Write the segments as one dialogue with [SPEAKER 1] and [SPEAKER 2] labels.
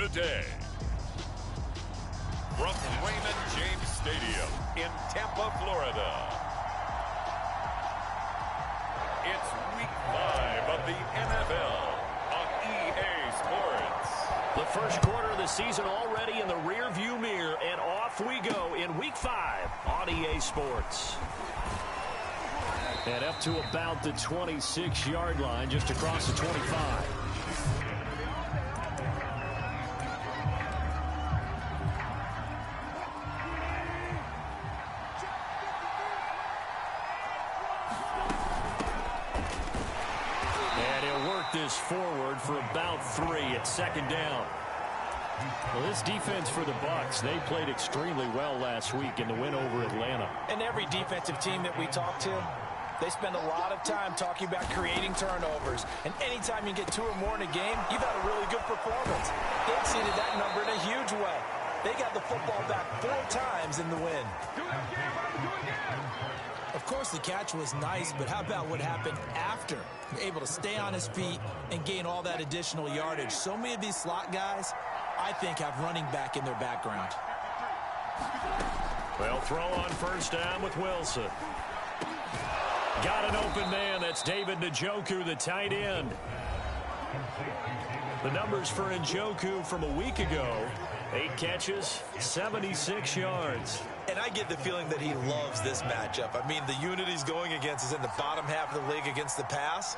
[SPEAKER 1] today. From Raymond James Stadium in Tampa, Florida, it's Week 5 of the NFL on EA Sports.
[SPEAKER 2] The first quarter of the season already in the rearview mirror, and off we go in Week 5 on EA Sports. And up to about the 26-yard line, just across the 25. This forward for about 3 at second down. Well, this defense for the Bucs, they played extremely well last week in the win over Atlanta.
[SPEAKER 3] And every defensive team that we talk to, they spend a lot of time talking about creating turnovers. And anytime you get 2 or more in a game, you've had a really good performance. They exceeded that number in a huge way. They got the football back 4 times in the win.
[SPEAKER 4] Of course, the catch was nice, but how about what happened after? Able to stay on his feet and gain all that additional yardage. So many of these slot guys, I think, have running back in their background.
[SPEAKER 2] Well, throw on first down with Wilson. Got an open man. That's David Njoku, the tight end. The numbers for Njoku from a week ago: 8 catches, 76 yards.
[SPEAKER 3] And I get the feeling that he loves this matchup. I mean, the unit he's going against is in the bottom half of the league against the pass.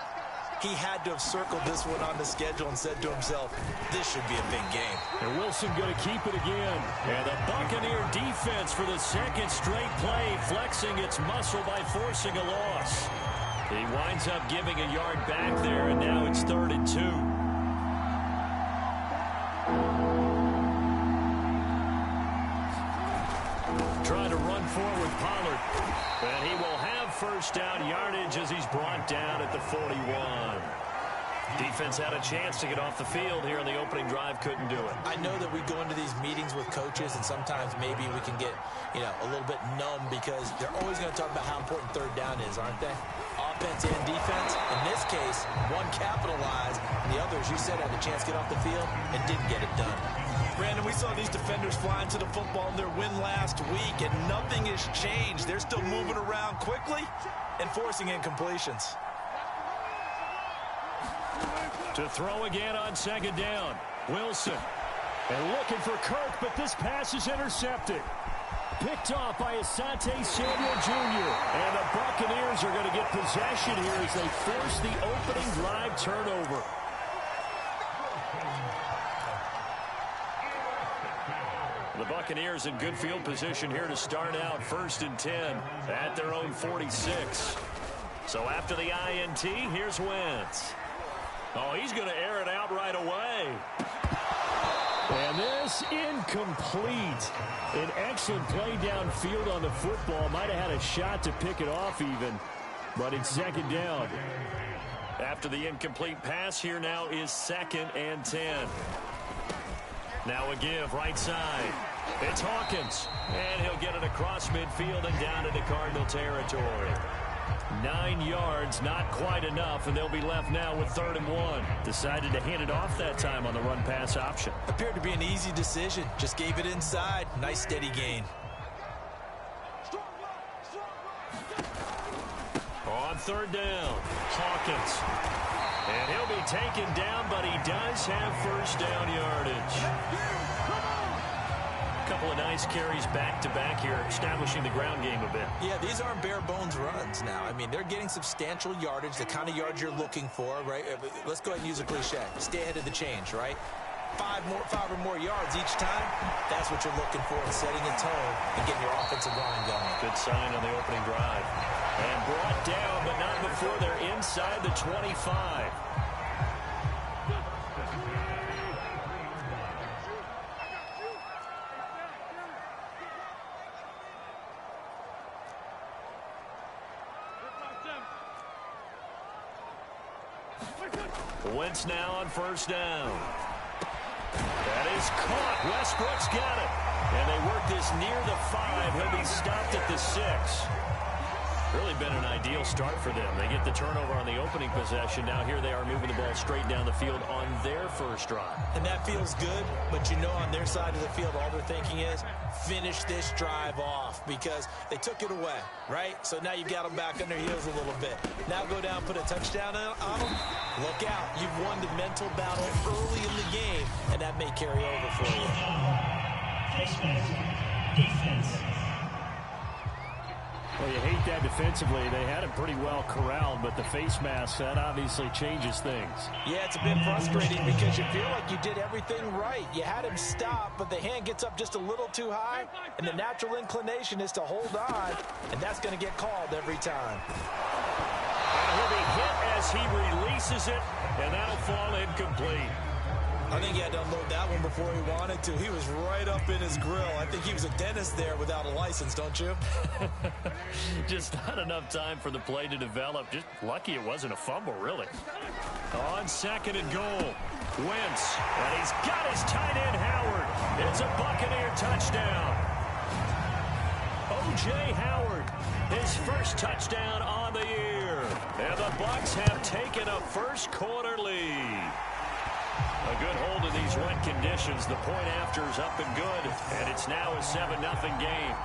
[SPEAKER 3] He had to have circled this one on the schedule and said to himself, this should be a big game.
[SPEAKER 2] And Wilson going to keep it again. And the Buccaneer defense for the second straight play, flexing its muscle by forcing a loss. He winds up giving a yard back there, and now it's 3rd and 2. Trying to run forward, Pollard. And he will have first down yardage as he's brought down at the 41. Defense had a chance to get off the field here in the opening drive, couldn't do it.
[SPEAKER 4] I know that we go into these meetings with coaches, and sometimes maybe we can get, a little bit numb because they're always going to talk about how important 3rd down is, aren't they? Offense and defense. In this case, one capitalized, and the other, as you said, had a chance to get off the field and didn't get it done.
[SPEAKER 3] Brandon, we saw these defenders flying to the football in their win last week, and nothing has changed. They're still moving around quickly and forcing incompletions.
[SPEAKER 2] To throw again on second down, Wilson. And looking for Kirk, but this pass is intercepted. Picked off by Asante Samuel Jr. And the Buccaneers are going to get possession here as they force the opening drive turnover. The Buccaneers in good field position here to start out 1st and 10 at their own 46. So after the INT, here's Wentz. Oh, he's going to air it out right away. And this incomplete. An excellent play downfield on the football. Might have had a shot to pick it off even, but it's 2nd down. After the incomplete pass, here now is 2nd and 10. Now a give right side. It's Hawkins. And he'll get it across midfield and down into Cardinal territory. 9 yards, not quite enough, and they'll be left now with 3rd and 1. Decided to hand it off that time on the run-pass option.
[SPEAKER 4] Appeared to be an easy decision. Just gave it inside. Nice steady gain.
[SPEAKER 2] On 3rd down, Hawkins. And he'll be taken down, but he does have first down yardage. A couple of nice carries back-to-back here, establishing the ground game a bit.
[SPEAKER 4] Yeah, these aren't bare-bones runs now. I mean, they're getting substantial yardage, the kind of yards you're looking for, right? Let's go ahead and use a cliche. Stay ahead of the change, right? 5 or more yards each time, that's what you're looking for in setting a tone and getting your offensive line going.
[SPEAKER 2] Good sign on the opening drive. And brought down, but not before they're inside the 25. Wentz now on first down. That is caught. Westbrook's got it. And they work this near the 5. He'll be stopped at the 6. Really been an ideal start for them. They get the turnover on the opening possession. Now here they are moving the ball straight down the field on their first drive.
[SPEAKER 4] And that feels good, but you know on their side of the field, all they're thinking is finish this drive off because they took it away, right? So now you got them back on their heels a little bit. Now go down, put a touchdown on them. Look out. You've won the mental battle early in the game, and that may carry over for you.
[SPEAKER 5] Defense.
[SPEAKER 6] Well, you hate that defensively. They had him pretty well corralled, but the face mask, that obviously changes things.
[SPEAKER 3] Yeah, it's a bit frustrating because you feel like you did everything right. You had him stop, but the hand gets up just a little too high, and the natural inclination is to hold on, and that's going to get called every time.
[SPEAKER 2] And he'll be hit as he releases it, and that'll fall incomplete.
[SPEAKER 4] I think he had to unload that one before he wanted to. He was right up in his grill. I think he was a dentist there without a license, don't you?
[SPEAKER 2] Just not enough time for the play to develop. Just lucky it wasn't a fumble, really. On second and goal, Wentz, and he's got his tight end, Howard. It's a Buccaneer touchdown. O.J. Howard, his first touchdown on the year. And the Bucs have taken a first quarter lead. A good hold in these wet conditions. The point after is up and good, and it's now a 7-0 game.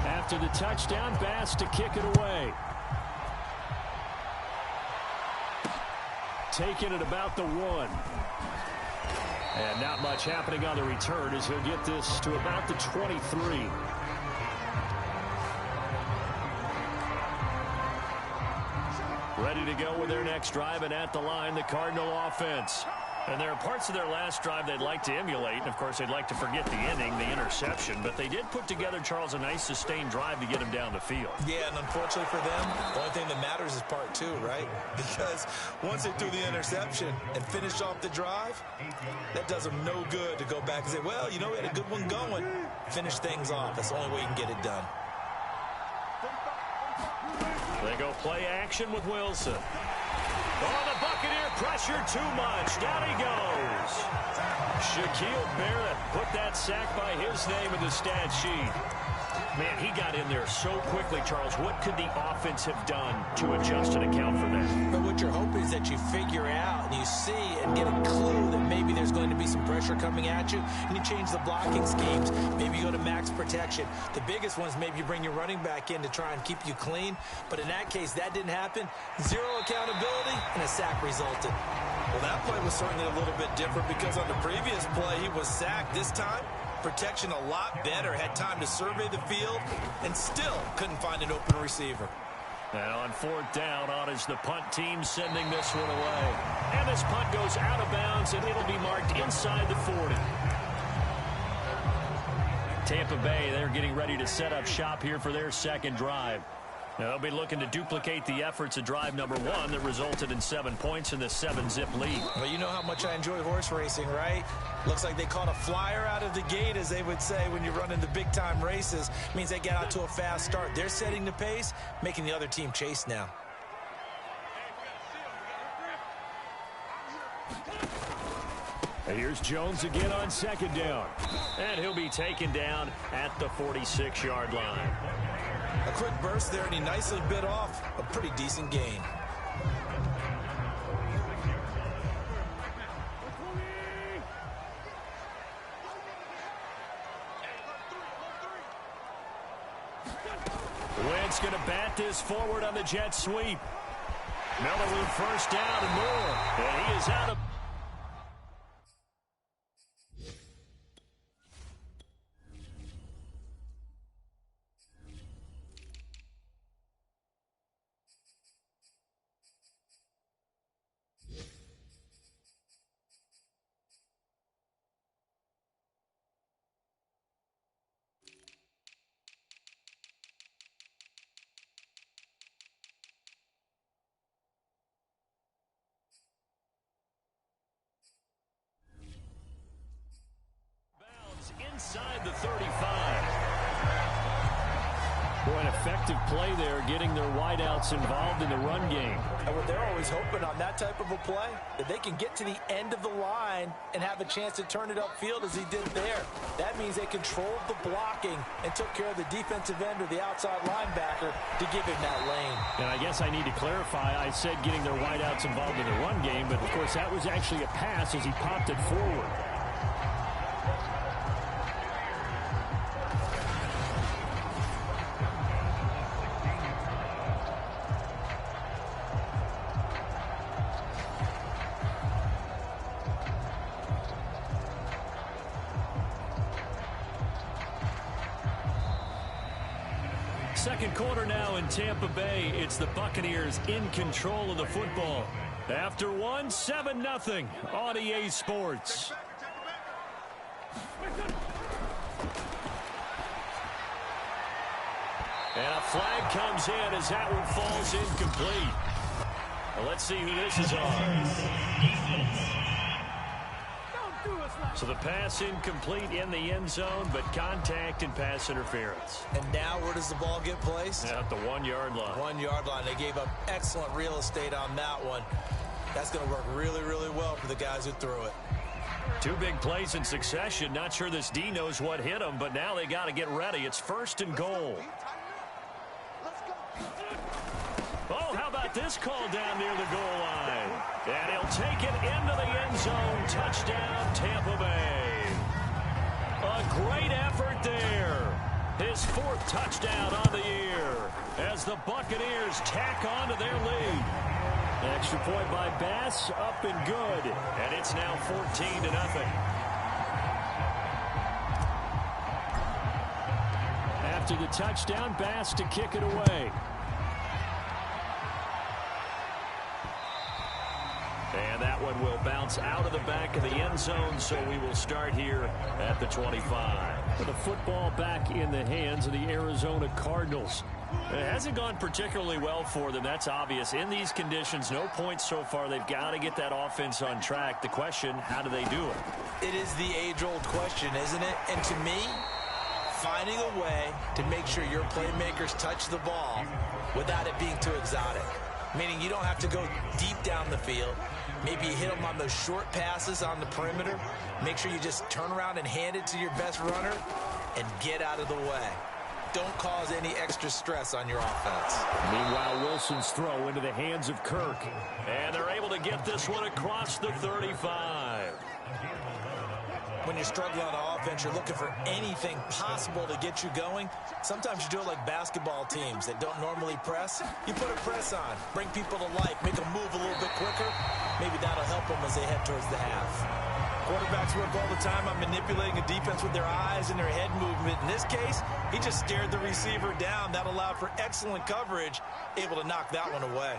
[SPEAKER 6] After the touchdown, Bass to kick it away. Taking it about the 1. And not much happening on the return as he'll get this to about the 23. Ready to go with their next drive, and at the line, the Cardinal offense. And there are parts of their last drive they'd like to emulate, and of course they'd like to forget the inning, the interception, but they did put together, Charles, a nice sustained drive to get him down the field.
[SPEAKER 4] Yeah, and unfortunately for them, the only thing that matters is part 2, right? Because once they threw the interception and finished off the drive, that does them no good to go back and say, well, you know, we had a good one going. Finish things off. That's the only way you can get it done.
[SPEAKER 2] They go play action with Wilson. Oh, the Buccaneer pressure too much. Down he goes. Shaquille Barrett put that sack by his name in the stat sheet. Man, he got in there so quickly, Charles. What could the offense have done to adjust and account for that?
[SPEAKER 4] But what you're hoping is that you figure out and you see and get a clue that maybe there's going to be some pressure coming at you, and you change the blocking schemes. Maybe you go to max protection. The biggest one is maybe you bring your running back in to try and keep you clean. But in that case, that didn't happen. Zero accountability, and a sack resulted. Well, that play was certainly a little bit different because on the previous play, he was sacked. This time, protection a lot better, had time to survey the field, and still couldn't find an open receiver.
[SPEAKER 2] And on 4th down, on is the punt team sending this one away. And this punt goes out of bounds, and it'll be marked inside the 40. Tampa Bay, they're getting ready to set up shop here for their second drive. Now, they'll be looking to duplicate the efforts of drive number 1 that resulted in 7 points in the 7-zip lead.
[SPEAKER 4] Well, you know how much I enjoy horse racing, right? Looks like they caught a flyer out of the gate, as they would say when you're running the big-time races. Means they get out to a fast start. They're setting the pace, making the other team chase now.
[SPEAKER 6] And here's Jones again on 2nd down.
[SPEAKER 2] And he'll be taken down at the 46-yard line.
[SPEAKER 4] A quick burst there, and he nicely bit off a pretty decent gain.
[SPEAKER 2] Wentz going to bat this forward on the jet sweep. Miller with first down and more. And he is out of... inside the 35.
[SPEAKER 6] Boy, an effective play there, getting their wideouts involved in the run game.
[SPEAKER 3] And what they're always hoping on that type of a play, that they can get to the end of the line and have a chance to turn it upfield as he did there. That means they controlled the blocking and took care of the defensive end or the outside linebacker to give him that lane.
[SPEAKER 6] And I guess I need to clarify, I said getting their wideouts involved in the run game, but of course that was actually a pass as he popped it forward. Second quarter now in Tampa Bay. It's the Buccaneers in control of the football. After one, 7-0 on EA Sports. And a flag comes in as that one falls incomplete. Well, let's see who this is on. So the pass incomplete in the end zone, but contact and pass interference.
[SPEAKER 3] And now where does the ball get placed?
[SPEAKER 6] At the 1-yard line.
[SPEAKER 3] 1-yard line. They gave up excellent real estate on that one. That's going to work really, really well for the guys who threw it.
[SPEAKER 6] Two big plays in succession. Not sure this D knows what hit him, but now they got to get ready. It's 1st and goal. Oh, how about this call down near the goal line? And he'll take it into the end zone. Touchdown, Tampa Bay. A great effort there. His 4th touchdown on the year as the Buccaneers tack on to their lead. Extra point by Bass, up and good. And it's now 14-0. After the touchdown, Bass to kick it away. And that one will bounce out of the back of the end zone, so we will start here at the 25. The football back in the hands of the Arizona Cardinals. It hasn't gone particularly well for them, that's obvious. In these conditions, no points so far. They've got to get that offense on track. The question, how do they do it?
[SPEAKER 3] It is the age-old question, isn't it? And to me, finding a way to make sure your playmakers touch the ball without it being too exotic. Meaning you don't have to go deep down the field. Maybe you hit them on those short passes on the perimeter. Make sure you just turn around and hand it to your best runner and get out of the way. Don't cause any extra stress on your offense.
[SPEAKER 6] Meanwhile, Wilson's throw into the hands of Kirk. And they're able to get this one across the 35.
[SPEAKER 3] When you're struggling on offense, you're looking for anything possible to get you going. Sometimes you do it like basketball teams that don't normally press. You put a press on, bring people to life, make them move a little bit quicker. Maybe that'll help them as they head towards the half. Quarterbacks work all the time on manipulating a defense with their eyes and their head movement. In this case, he just stared the receiver down. That allowed for excellent coverage, able to knock that one away.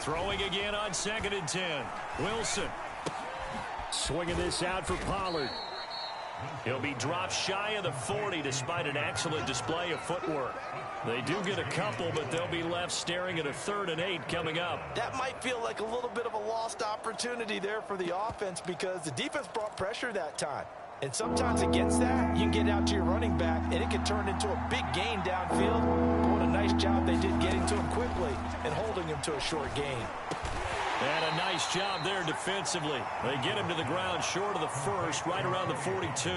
[SPEAKER 6] Throwing again on 2nd and 10. Wilson swinging this out for Pollard. He'll be dropped shy of the 40 despite an excellent display of footwork. They do get a couple, but they'll be left staring at a 3rd and 8 coming up.
[SPEAKER 3] That might feel like a little bit of a lost opportunity there for the offense because the defense brought pressure that time. And sometimes against that, you can get out to your running back, and it can turn into a big gain downfield. But what a nice job they did getting to him quickly and holding him to a short gain.
[SPEAKER 6] And a nice job there defensively. They get him to the ground short of the 1st, right around the 42.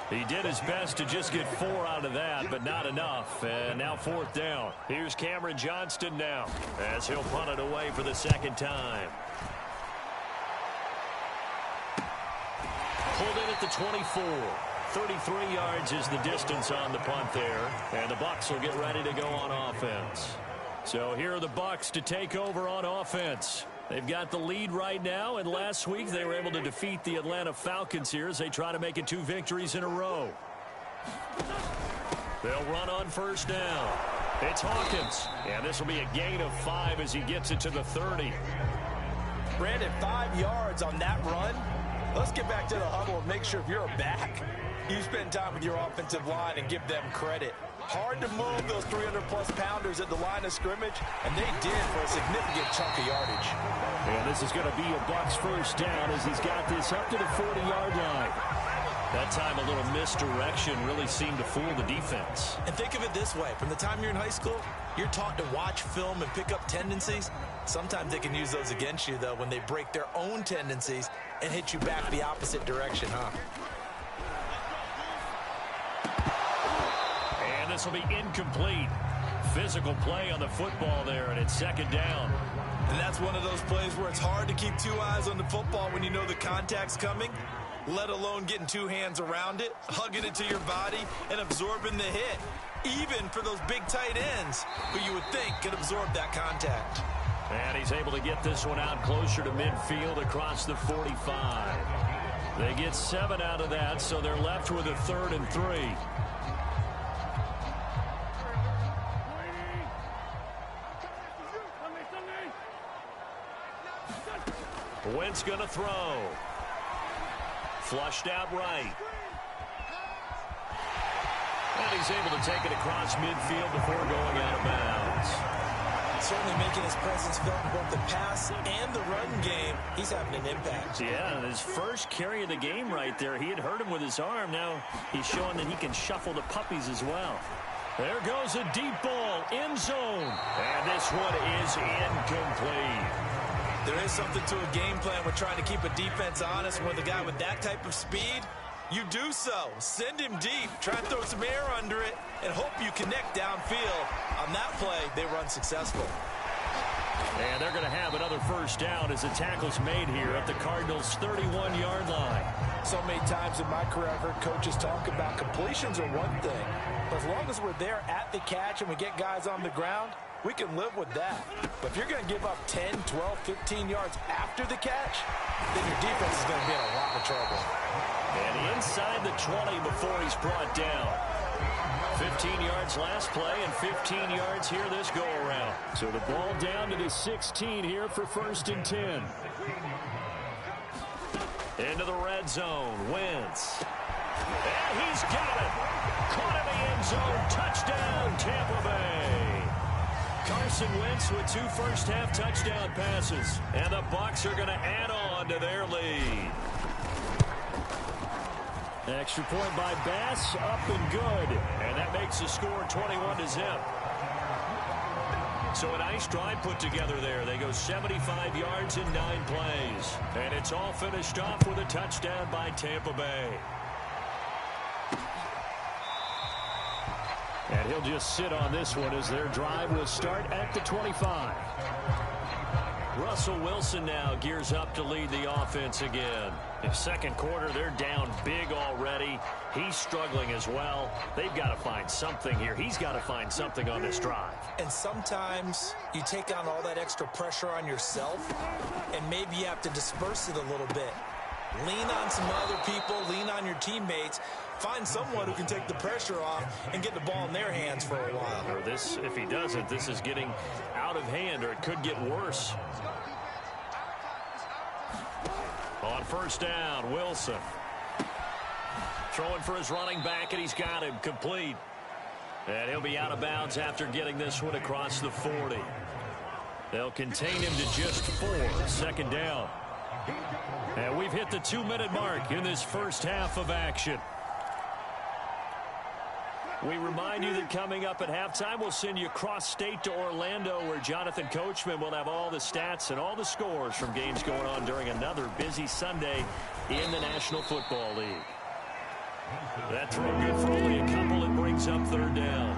[SPEAKER 6] He did his best to just get 4 out of that, but not enough. And now 4th down. Here's Cameron Johnston now as he'll punt it away for the 2nd time. Pulled in at the 24. 33 yards is the distance on the punt there. And the Bucs will get ready to go on offense. So here are the Bucs to take over on offense. They've got the lead right now, and last week they were able to defeat the Atlanta Falcons here as they try to make it 2 victories in a row. They'll run on 1st down. It's Hawkins, and this will be a gain of 5 as he gets it to the 30.
[SPEAKER 3] Brandon, 5 yards on that run. Let's get back to the huddle and make sure if you're a back, you spend time with your offensive line and give them credit. Hard to move those 300-plus pounders at the line of scrimmage, and they did for a significant chunk of yardage.
[SPEAKER 6] And this is going to be a Bucs 1st down as he's got this up to the 40-yard line. The That time, a little misdirection really seemed to fool the defense.
[SPEAKER 4] And think of it this way. From the time you're in high school, you're taught to watch film and pick up tendencies. Sometimes they can use those against you, though, when they break their own tendencies and hit you back the opposite direction, huh?
[SPEAKER 6] And this will be incomplete. Physical play on the football there, and it's second down.
[SPEAKER 4] And that's one of those plays where it's hard to keep two eyes on the football when you know the contact's coming, let alone getting two hands around it, hugging it to your body, and absorbing the hit, even for those big tight ends who you would think could absorb that contact.
[SPEAKER 6] And he's able to get this one out closer to midfield across the 45. They get 7 out of that, so they're left with a 3rd and 3. Wentz going to throw. Flushed out right. And he's able to take it across midfield before going out of bounds.
[SPEAKER 4] Certainly making his presence felt in both the pass and the run game. He's having an impact.
[SPEAKER 6] Yeah, his first carry of the game right there. He had hurt him with his arm. Now he's showing that he can shuffle the puppies as well. There goes a deep ball, end zone. And this one is incomplete.
[SPEAKER 4] There is something to a game plan with trying to keep a defense honest. With a guy with that type of speed, you do so. Send him deep, try and throw some air under it, and hope you connect downfield. On that play, they run successful.
[SPEAKER 6] And they're going to have another first down as the tackle's made here at the Cardinals' 31-yard line.
[SPEAKER 3] So many times in my career, I've heard coaches talk about completions are one thing. But as long as we're there at the catch and we get guys on the ground, we can live with that. But if you're going to give up 10, 12, 15 yards after the catch, then your defense is going to be in a lot of trouble.
[SPEAKER 6] And inside the 20 before he's brought down. 15 yards last play and 15 yards here this go-around. So the ball down to the 16 here for 1st and 10. Into the red zone, Wentz. And he's got it. Caught in the end zone. Touchdown, Tampa Bay. Carson Wentz with 2 first-half touchdown passes. And the Bucs are going to add on to their lead. Extra point by Bass, up and good. And that makes the score 21-0. So a nice drive put together there. They go 75 yards in 9 plays. And it's all finished off with a touchdown by Tampa Bay. And he'll just sit on this one as their drive will start at the 25. Russell Wilson now gears up to lead the offense again. In second quarter, they're down big already. He's struggling as well. They've got to find something here. He's got to find something on this drive.
[SPEAKER 4] And sometimes you take on all that extra pressure on yourself, and maybe you have to disperse it a little bit. Lean on some other people, lean on your teammates. Find someone who can take the pressure off and get the ball in their hands for a while.
[SPEAKER 6] Or this, if he doesn't, this is getting out of hand, or it could get worse. On first down, Wilson. Throwing for his running back, and he's got him complete. And he'll be out of bounds after getting this one across the 40. They'll contain him to just 4. Second down. And we've hit the 2-minute mark in this first half of action. We remind you that coming up at halftime, we'll send you cross-state to Orlando, where Jonathan Coachman will have all the stats and all the scores from games going on during another busy Sunday in the National Football League. That throw good for only a couple. It brings up 3rd down.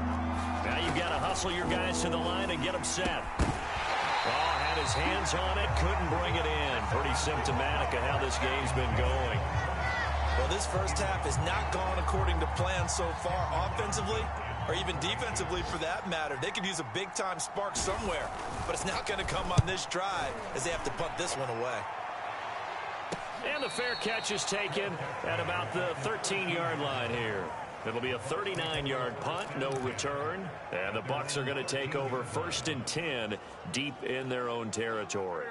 [SPEAKER 6] Now you've got to hustle your guys to the line and get them set. Oh, had his hands on it, couldn't bring it in. Pretty symptomatic of how this game's been going.
[SPEAKER 4] Well, this first half has not gone according to plan so far, offensively or even defensively for that matter. They could use a big-time spark somewhere, but it's not going to come on this drive as they have to punt this one away.
[SPEAKER 6] And the fair catch is taken at about the 13-yard line here. It'll be a 39-yard punt, no return. And the Bucs are going to take over 1st and 10 deep in their own territory.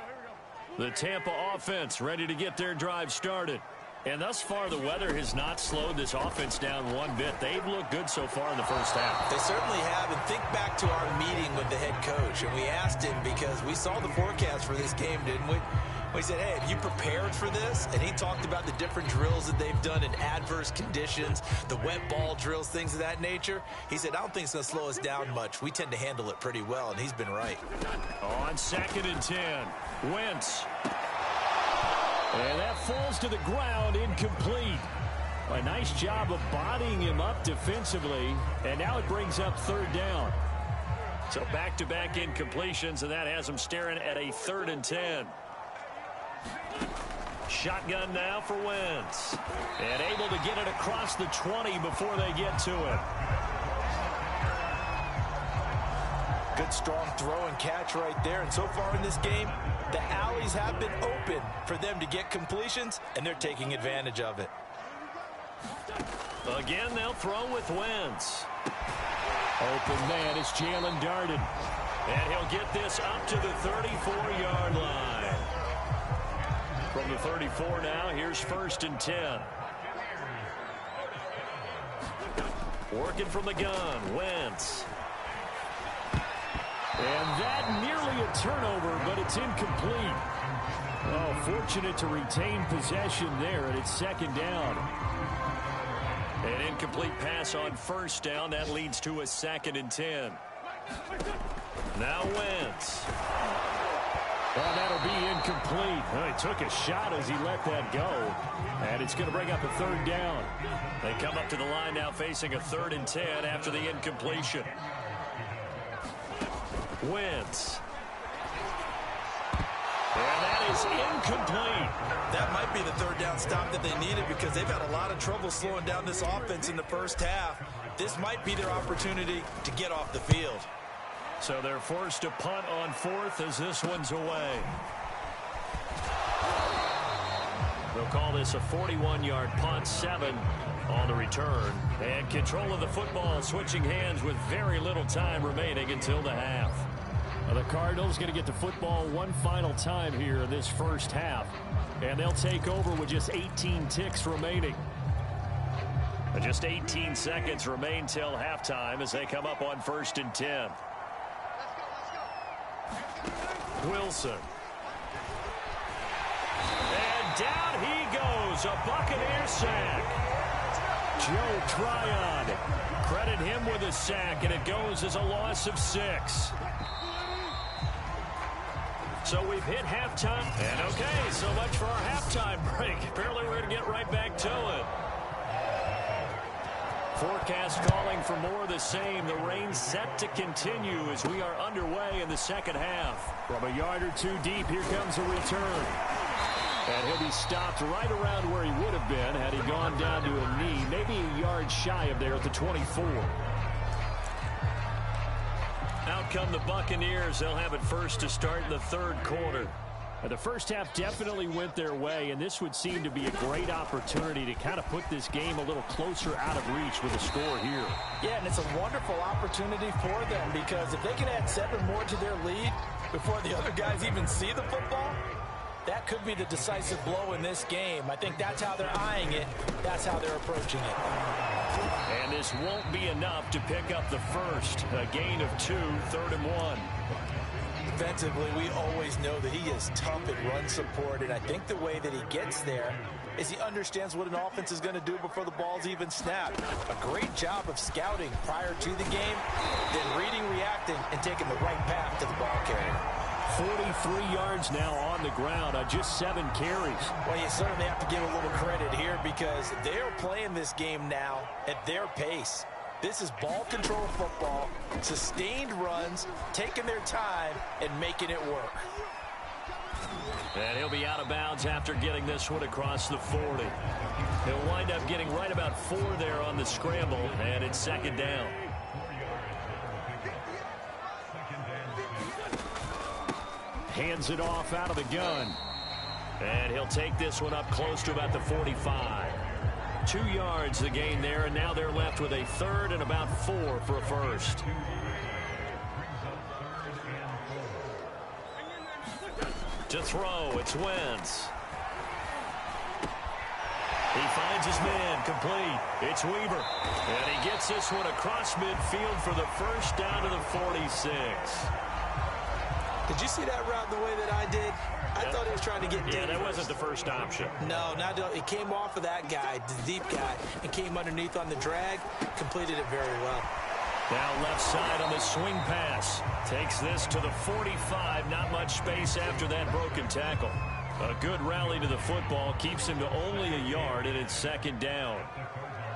[SPEAKER 6] The Tampa offense ready to get their drive started. And thus far, the weather has not slowed this offense down one bit. They've looked good so far in the first half.
[SPEAKER 4] They certainly have. And think back to our meeting with the head coach. And we asked him, because we saw the forecast for this game, didn't we? He said, hey, have you prepared for this? And he talked about the different drills that they've done in adverse conditions, the wet ball drills, things of that nature. He said, I don't think it's going to slow us down much. We tend to handle it pretty well, and he's been right.
[SPEAKER 6] On 2nd and 10, Wentz. And that falls to the ground, incomplete. A nice job of bodying him up defensively, and now it brings up 3rd down. So back-to-back incompletions, and that has him staring at a 3rd and 10. Shotgun now for Wentz. And able to get it across the 20 before they get to it.
[SPEAKER 3] Good strong throw and catch right there. And so far in this game, the alleys have been open for them to get completions, and they're taking advantage of it.
[SPEAKER 6] Again, they'll throw with Wentz. Open man is Jalen Darden. And he'll get this up to the 34-yard line. From the 34 now, here's 1st and 10. Working from the gun, Wentz. And that nearly a turnover, but it's incomplete. Oh, fortunate to retain possession there, and it's 2nd down. An incomplete pass on 1st down. That leads to a 2nd and 10. Now Wentz. Well, that'll be incomplete. Well, he took a shot as he let that go. And it's going to bring up a 3rd down. They come up to the line now facing a 3rd and 10 after the incompletion. Wentz. And that is incomplete.
[SPEAKER 3] That might be the 3rd down stop that they needed because they've had a lot of trouble slowing down this offense in the first half. This might be their opportunity to get off the field.
[SPEAKER 6] So they're forced to punt on 4th as this one's away. They'll call this a 41-yard punt, 7 on the return. And control of the football switching hands with very little time remaining until the half. The Cardinals going to get the football one final time here in this first half. And they'll take over with just 18 ticks remaining. And just 18 seconds remain till halftime as they come up on 1st and 10. Wilson. And down he goes. A Buccaneer sack. Joe Tryon. Credit him with a sack, and it goes as a loss of 6. So we've hit halftime. And okay, so much for our halftime break. Apparently we're going to get right back to it. Forecast calling for more of the same. The rain set to continue as we are underway in the 2nd half. From a yard or 2 deep, here comes a return. And he'll be stopped right around where he would have been had he gone down to a knee, maybe a yard shy of there at the 24. Out come the Buccaneers. They'll have it first to start in the 3rd quarter. The first half definitely went their way, and this would seem to be a great opportunity to kind of put this game a little closer out of reach with a score here.
[SPEAKER 3] Yeah, and it's a wonderful opportunity for them because if they can add 7 more to their lead before the other guys even see the football, that could be the decisive blow in this game. I think that's how they're eyeing it. That's how they're approaching it.
[SPEAKER 6] And this won't be enough to pick up the first. A gain of 2, 3rd and 1.
[SPEAKER 3] Defensively, we always know that he is tough at run support, and I think the way that he gets there is he understands what an offense is going to do before the ball's even snapped. A great job of scouting prior to the game, then reading, reacting, and taking the right path to the ball carrier.
[SPEAKER 6] 43 yards now on the ground on just 7 carries.
[SPEAKER 3] Well, you certainly have to give a little credit here because they're playing this game now at their pace. This is ball control football, sustained runs, taking their time, and making it work.
[SPEAKER 6] And he'll be out of bounds after getting this one across the 40. He'll wind up getting right about 4 there on the scramble, and it's 2nd down. Hands it off out of the gun. And he'll take this one up close to about the 45. 2 yards the gain there, and now they're left with a 3rd and about 4 for a first. To throw, it's Wentz. He finds his man, complete. It's Weaver. And he gets this one across midfield for the first down to the 46.
[SPEAKER 3] Did you see that route the way that I did?
[SPEAKER 4] I thought he was trying to get
[SPEAKER 6] Yeah, that wasn't the first option.
[SPEAKER 4] No, not it came off of that guy, the deep guy, and came underneath on the drag, completed it very well.
[SPEAKER 6] Now left side on the swing pass. Takes this to the 45. Not much space after that broken tackle. A good rally to the football. Keeps him to only a yard, and it's second down.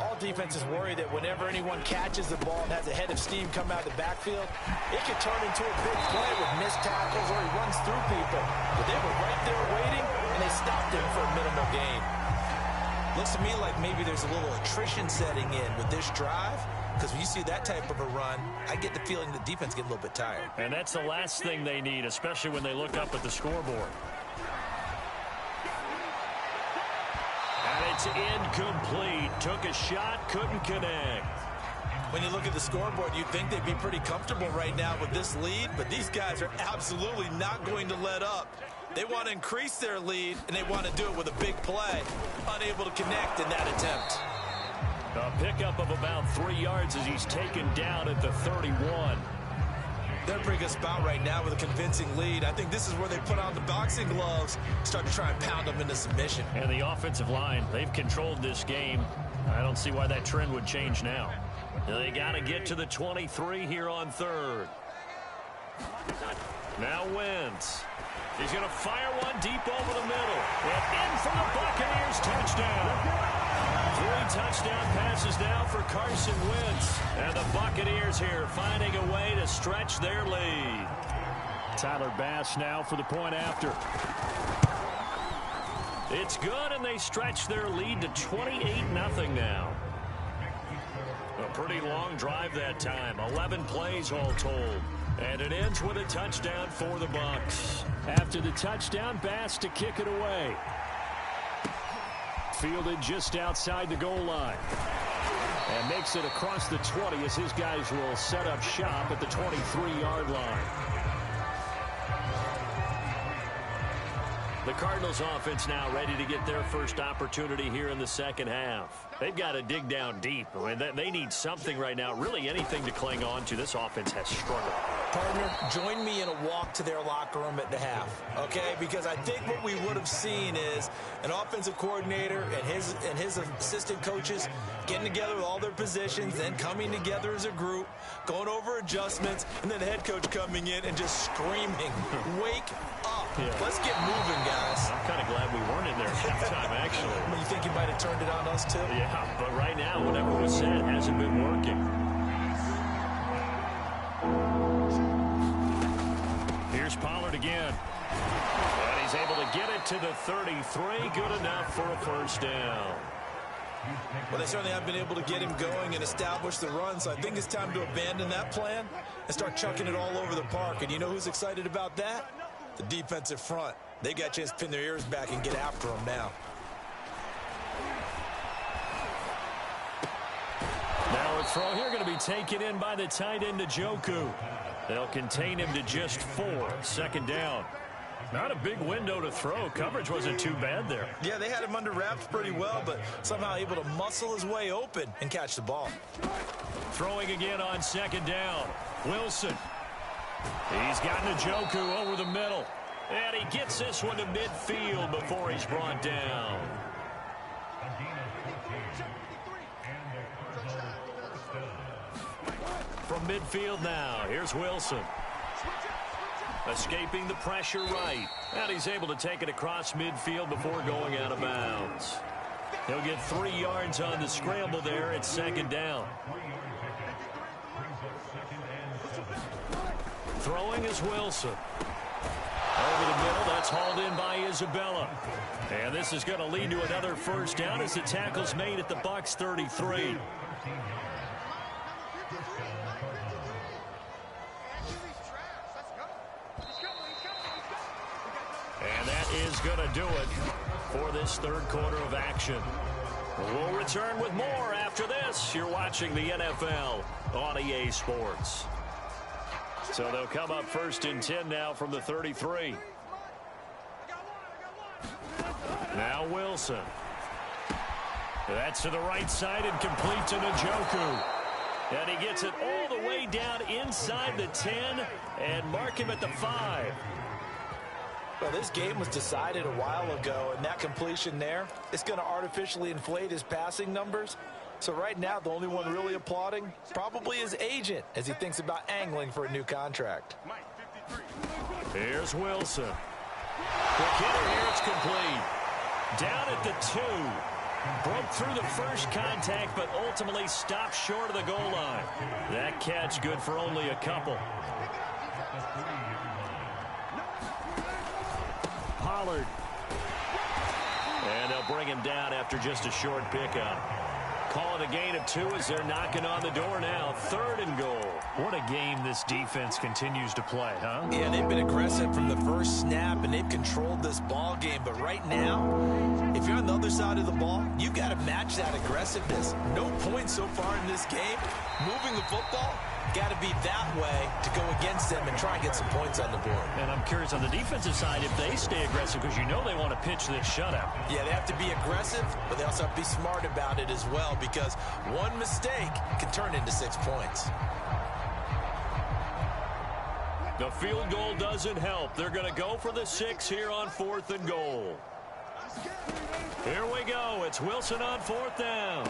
[SPEAKER 3] All defenses worry that whenever anyone catches the ball and has a head of steam come out of the backfield, it could turn into a big play with missed tackles or he runs through people. But they were right there waiting, and they stopped him for a minimal gain.
[SPEAKER 4] Looks to me like maybe there's a little attrition setting in with this drive. Because when you see that type of a run, I get the feeling the defense gets a little bit tired.
[SPEAKER 6] And that's the last thing they need, especially when they look up at the scoreboard. And it's incomplete. Took a shot, couldn't connect.
[SPEAKER 4] When you look at the scoreboard, you'd think they'd be pretty comfortable right now with this lead, but these guys are absolutely not going to let up. They want to increase their lead, and they want to do it with a big play. Unable to connect in that attempt.
[SPEAKER 6] A pickup of about 3 yards as he's taken down at the 31.
[SPEAKER 4] They're in a pretty good spot right now with a convincing lead. I think this is where they put on the boxing gloves, start to try and pound them into submission.
[SPEAKER 6] And the offensive line, they've controlled this game. I don't see why that trend would change now. They got to get to the 23 here on third. Now Wentz. He's going to fire one deep over the middle. And in for the Buccaneers touchdown. 3 touchdown passes now for Carson Wentz. And the Buccaneers here finding a way to stretch their lead. Tyler Bass now for the point after. It's good, and they stretch their lead to 28-0 now. A pretty long drive that time. 11 plays all told. And it ends with a touchdown for the Bucs. After the touchdown, Bass to kick it away. Fielded just outside the goal line. And makes it across the 20 as his guys will set up shop at the 23-yard line. The Cardinals offense now ready to get their first opportunity here in the second half. They've got to dig down deep. I mean, they need something right now, really anything to cling on to. This offense has struggled.
[SPEAKER 4] Partner, join me in a walk to their locker room at the half, okay? Because I think what we would have seen is an offensive coordinator and his assistant coaches getting together with all their positions, then coming together as a group, going over adjustments, and then the head coach coming in and just screaming, wake up. Yeah. Let's get moving, guys.
[SPEAKER 6] I'm kind of glad we weren't in there at halftime, actually.
[SPEAKER 4] I mean, you think you might have turned it on us, too?
[SPEAKER 6] Yeah, but right now, whatever was said hasn't been working. Here's Pollard again. And he's able to get it to the 33. Good enough for a first down.
[SPEAKER 4] Well, they certainly have been able to get him going and establish the run, so I think it's time to abandon that plan and start chucking it all over the park. And you know who's excited about that? The defensive front. They got a chance to pin their ears back and get after him now.
[SPEAKER 6] Now a throw here going to be taken in by the tight end Njoku. They'll contain him to just 4. Second down. Not a big window to throw. Coverage wasn't too bad there.
[SPEAKER 4] Yeah, they had him under wraps pretty well, but somehow able to muscle his way open and catch the ball.
[SPEAKER 6] Throwing again on second down. Wilson. He's got Njoku over the middle. And he gets this one to midfield before he's brought down. From midfield now, here's Wilson. Escaping the pressure right. And he's able to take it across midfield before going out of bounds. He'll get 3 yards on the scramble there at second down. Throwing is Wilson. Over the middle, that's hauled in by Isabella. And this is going to lead to another first down as the tackle's made at the Bucs 33. And that is going to do it for this third quarter of action. We'll return with more after this. You're watching the NFL on EA Sports. So they'll come up first and 10 now from the 33. Now Wilson. That's to the right side and complete to Njoku. And he gets it all the way down inside the 10 and mark him at the 5.
[SPEAKER 3] Well, this game was decided a while ago, and that completion there is going to artificially inflate his passing numbers. So right now, the only one really applauding probably his agent as he thinks about angling for a new contract.
[SPEAKER 6] Here's Wilson. Quick hitter here, it's complete. Down at the 2. Broke through the first contact, but ultimately stopped short of the goal line. That catch good for only a couple. Pollard. And they'll bring him down after just a short pickup. Calling a gain of 2 as they're knocking on the door now. 3rd and goal. What a game this defense continues to play, huh?
[SPEAKER 3] Yeah, they've been aggressive from the first snap, and they've controlled this ball game. But right now, if you're on the other side of the ball, you got to match that aggressiveness. No points so far in this game. Moving the football, got to be that way to go against them and try and get some points on the board.
[SPEAKER 6] And I'm curious on the defensive side if they stay aggressive, because you know they want to pitch this shutout.
[SPEAKER 3] Yeah, they have to be aggressive, but they also have to be smart about it as well, because one mistake can turn into 6 points.
[SPEAKER 6] The field goal doesn't help. They're going to go for the 6 here on 4th and goal. Here we go. It's Wilson on 4th down.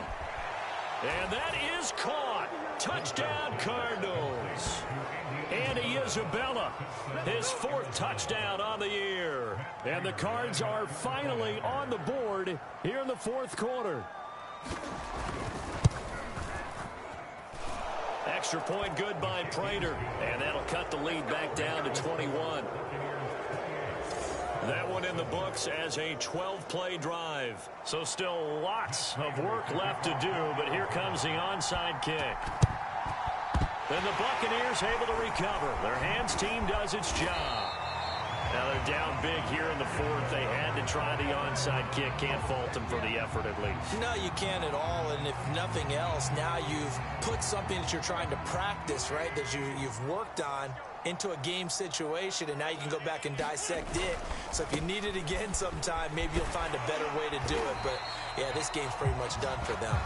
[SPEAKER 6] And that is caught. Touchdown, Cardinals. Andy Isabella, his 4th touchdown on the year. And the Cards are finally on the board here in the 4th quarter. Extra point good by Prater. And that'll cut the lead back down to 21. That one in the books as a 12-play drive. So still lots of work left to do, but here comes the onside kick. Then the Buccaneers able to recover. Their hands team does its job. Now they're down big here in the 4th. They had to try the onside kick. Can't fault them for the effort at least.
[SPEAKER 3] No, you can't at all. And if nothing else, now you've put something that you're trying to practice, right, that you've worked on into a game situation, and now you can go back and dissect it. So if you need it again sometime, maybe you'll find a better way to do it. But, yeah, this game's pretty much done for them.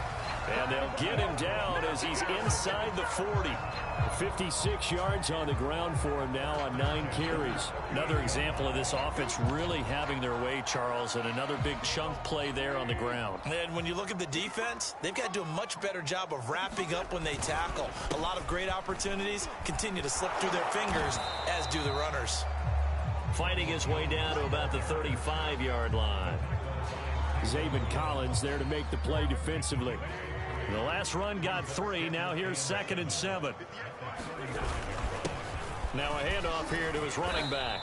[SPEAKER 6] And they'll get him down as he's inside the 40. 56 yards on the ground for him now on 9 carries. Another example of this offense really having their way, Charles, and another big chunk play there on the ground.
[SPEAKER 3] And when you look at the defense, they've got to do a much better job of wrapping up when they tackle. A lot of great opportunities continue to slip through their fingers, as do the runners.
[SPEAKER 6] Fighting his way down to about the 35-yard line.
[SPEAKER 2] Zaven Collins there to make the play defensively.
[SPEAKER 6] The last run got 3. Now here's 2nd and 7. Now a handoff here to his running back.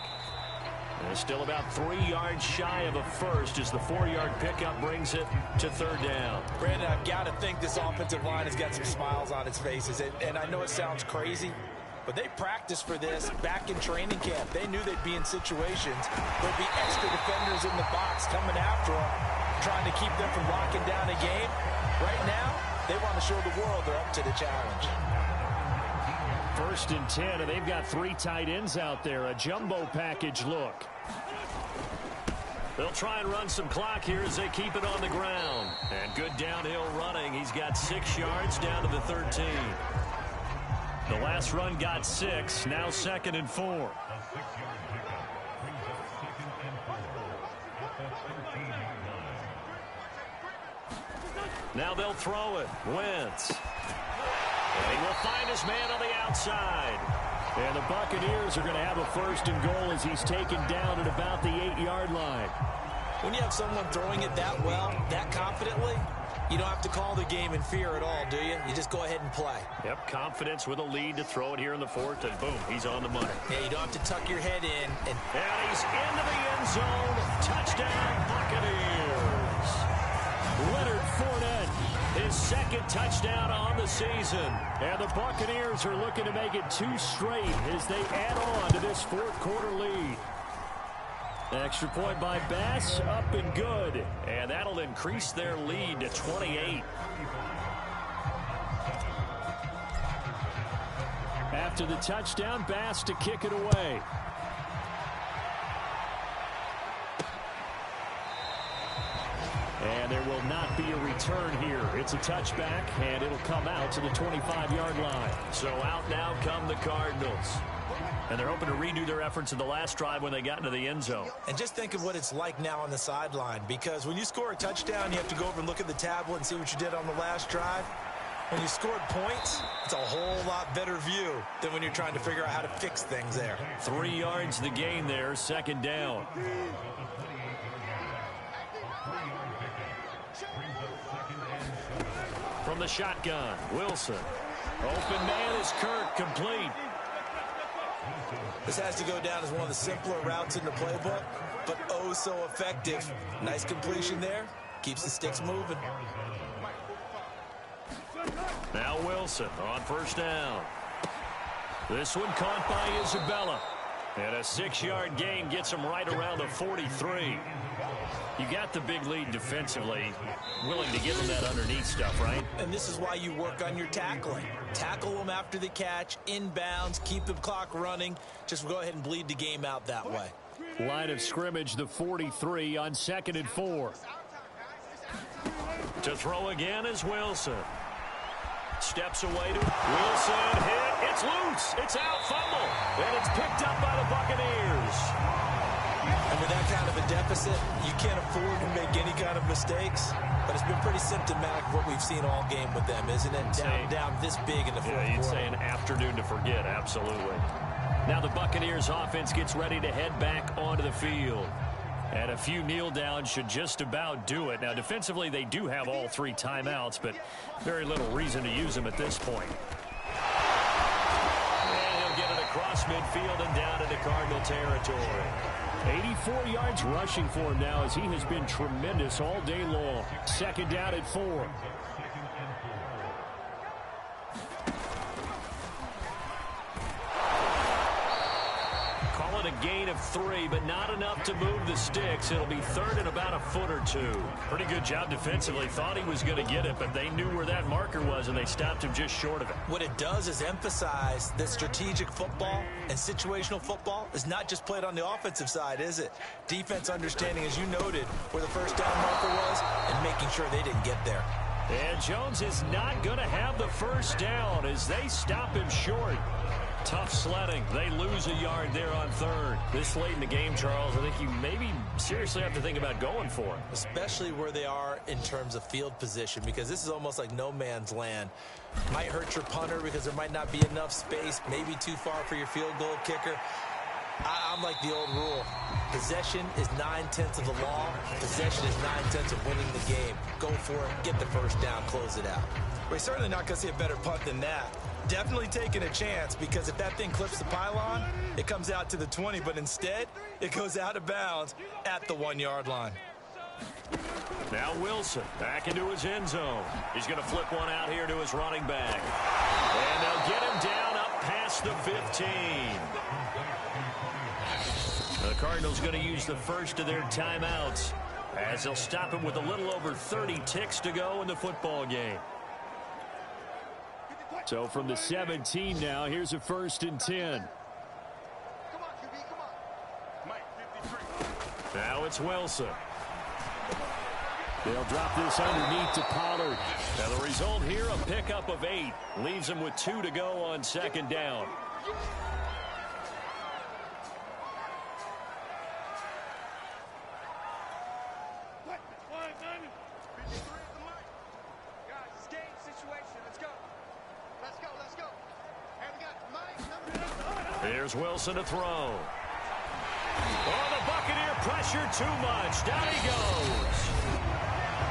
[SPEAKER 6] And still about 3 yards shy of a first as the 4-yard pickup brings it to 3rd down.
[SPEAKER 3] Brandon, I've got to think this offensive line has got some smiles on its faces. And I know it sounds crazy, but they practiced for this back in training camp. They knew they'd be in situations where there'd be extra defenders in the box coming after them, trying to keep them from locking down a game. Right now, they want to show the world they're up to the challenge.
[SPEAKER 2] 1st and 10, and they've got 3 tight ends out there. A jumbo package look.
[SPEAKER 6] They'll try and run some clock here as they keep it on the ground. And good downhill running. He's got 6 yards down to the 13. The last run got 6. Now 2nd and 4. Now they'll throw it. Wentz. And he will find his man on the outside.
[SPEAKER 2] And the Buccaneers are going to have a 1st and goal as he's taken down at about the 8-yard line.
[SPEAKER 3] When you have someone throwing it that well, that confidently, you don't have to call the game in fear at all, do you? You just go ahead and play.
[SPEAKER 6] Yep, confidence with a lead to throw it here in the 4th, and boom, he's on the money.
[SPEAKER 3] Yeah, you don't have to tuck your head in. And
[SPEAKER 6] he's into the end zone. Touchdown, Buccaneers. Leonard Fournette, his 2nd touchdown on the season.
[SPEAKER 2] And the Buccaneers are looking to make it 2 straight as they add on to this 4th quarter lead.
[SPEAKER 6] Extra point by Bass, up and good. And that'll increase their lead to 28.
[SPEAKER 2] After the touchdown, Bass to kick it away. And there will not be a return here. It's a touchback, and it'll come out to the 25-yard line.
[SPEAKER 6] So out now come the Cardinals. And they're hoping to redo their efforts in the last drive when they got into the end zone.
[SPEAKER 3] And just think of what it's like now on the sideline, because when you score a touchdown, you have to go over and look at the tablet and see what you did on the last drive. When you scored points, it's a whole lot better view than when you're trying to figure out how to fix things there.
[SPEAKER 6] 3 yards the gain there, second down. From the shotgun, Wilson. Open man is Kirk, complete.
[SPEAKER 3] This has to go down as one of the simpler routes in the playbook, but oh so effective. Nice completion there. Keeps the sticks moving.
[SPEAKER 6] Now Wilson on first down. This one caught by Isabella. And a 6-yard gain gets him right around the 43. You got the big lead defensively. Willing to give him that underneath stuff, right?
[SPEAKER 3] And this is why you work on your tackling. Tackle them after the catch, inbounds, keep the clock running. Just go ahead and bleed the game out that way.
[SPEAKER 6] Line of scrimmage, the 43 on 2nd and 4. To throw again is Wilson. Steps away to Wilson. Hit. It's loose. It's out. Fumble. And it's picked up by the Buccaneers.
[SPEAKER 3] And with that kind of a deficit, you can't afford to make any kind of mistakes. But it's been pretty symptomatic of what we've seen all game with them, isn't it? Down this big in the fourth quarter.
[SPEAKER 6] You'd say an afternoon to forget. Absolutely. Now the Buccaneers offense gets ready to head back onto the field. And a few kneel downs should just about do it. Now, defensively, they do have all 3 timeouts, but very little reason to use them at this point. And he'll get it across midfield and down into Cardinal territory. 84 yards rushing for him now as he has been tremendous all day long. 2nd down at 4. A gain of 3, but not enough to move the sticks. It'll be 3rd and about a foot or 2. Pretty good job defensively. Thought he was going to get it, but they knew where that marker was, and they stopped him just short of it.
[SPEAKER 3] What it does is emphasize that strategic football and situational football is not just played on the offensive side, is it? Defense understanding, as you noted, where the first down marker was and making sure they didn't get there.
[SPEAKER 6] And Jones is not going to have the first down as they stop him short. Tough sledding. They lose a yard there on 3rd. This late in the game, Charles, I think you maybe seriously have to think about going for it.
[SPEAKER 3] Especially where they are in terms of field position, because this is almost like no man's land. Might hurt your punter because there might not be enough space, maybe too far for your field goal kicker. I'm like the old rule. Possession is 9/10 of the law. Possession is 9/10 of winning the game. Go for it. Get the first down. Close it out. We're certainly not going to see a better punt than that. Definitely taking a chance, because if that thing clips the pylon, it comes out to the 20, but instead, it goes out of bounds at the 1-yard line.
[SPEAKER 6] Now Wilson back into his end zone. He's going to flip one out here to his running back. And they'll get him down up past the 15. The Cardinals going to use the first of their timeouts as they'll stop him with a little over 30 ticks to go in the football game. So from the 17 now, here's a 1st and 10. Now it's Wilson. They'll drop this underneath to Pollard. Now the result here, a pickup of 8. Leaves him with 2 to go on 2nd down. Here's Wilson to throw. Oh, the Buccaneer pressure too much. Down he goes.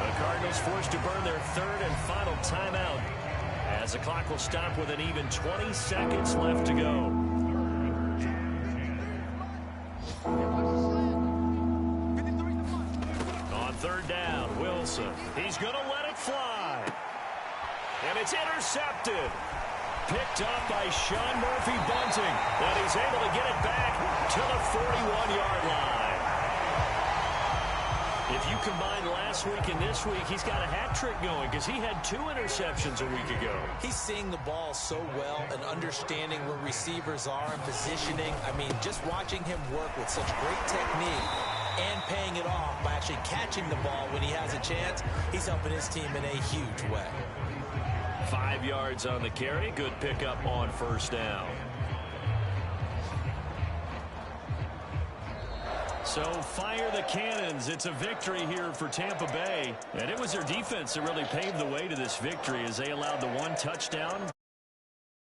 [SPEAKER 6] The Cardinals forced to burn their 3rd and final timeout as the clock will stop with an even 20 seconds left to go. On 3rd down, Wilson. He's going to let it fly. And it's intercepted. Picked up by Sean Murphy-Bunting. And he's able to get it back to the 41-yard line. If you combine last week and this week, he's got a hat trick going because he had 2 interceptions a week ago.
[SPEAKER 3] He's seeing the ball so well and understanding where receivers are and positioning. I mean, just watching him work with such great technique and paying it off by actually catching the ball when he has a chance, he's helping his team in a huge way.
[SPEAKER 6] 5 yards on the carry. Good pickup on 1st down. So fire the cannons. It's a victory here for Tampa Bay. And it was their defense that really paved the way to this victory as they allowed the one touchdown.